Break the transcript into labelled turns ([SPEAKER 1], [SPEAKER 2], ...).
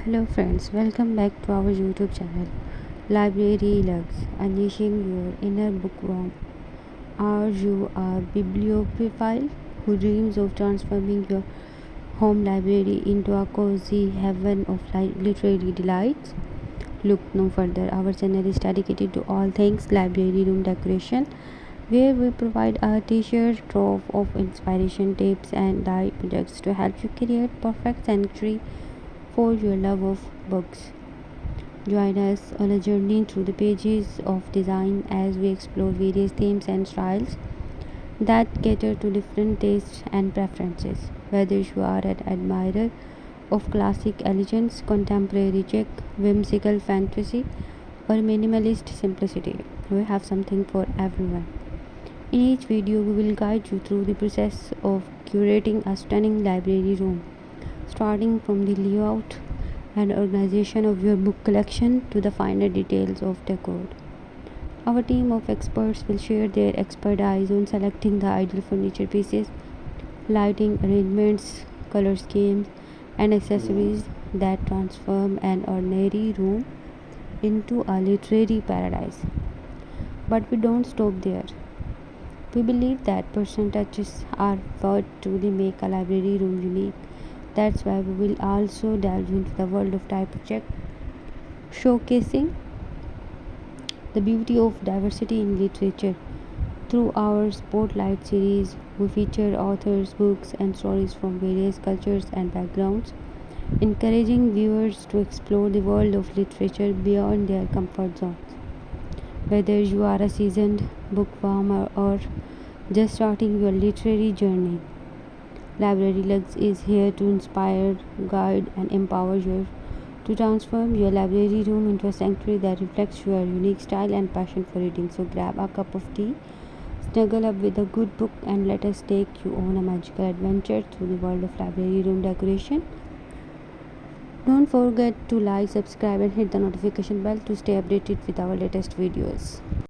[SPEAKER 1] Hello friends, welcome back to our YouTube channel Library Luxe, unleashing your inner bookworm. Are you a bibliophile who dreams of transforming your home library into a cozy heaven of literary delights? Look no further. Our channel is dedicated to all things library room decoration, where we provide a t-shirt trove of inspiration, tips, and die projects to help you create perfect sanctuary for your love of books. Join us on a journey through the pages of design as we explore various themes and styles that cater to different tastes and preferences. Whether you are an admirer of classic elegance, contemporary chic, whimsical fantasy, or minimalist simplicity, we have something for everyone. In each video, we will guide you through the process of curating a stunning library room, starting from the layout and organization of your book collection to the finer details of decor. Our team of experts will share their expertise on selecting the ideal furniture pieces, lighting arrangements, color schemes, and accessories that transform an ordinary room into a literary paradise. But we don't stop there. We believe that personal touches are what truly make a library room unique. That's why we will also delve into the world of type check, showcasing the beauty of diversity in literature. Through our Spotlight series, we feature authors, books, and stories from various cultures and backgrounds, encouraging viewers to explore the world of literature beyond their comfort zones. Whether you are a seasoned bookworm or just starting your literary journey, Library Lux is here to inspire, guide, and empower you to transform your library room into a sanctuary that reflects your unique style and passion for reading. So grab a cup of tea, snuggle up with a good book, and let us take you on a magical adventure through the world of library room decoration. Don't forget to like, subscribe, and hit the notification bell to stay updated with our latest videos.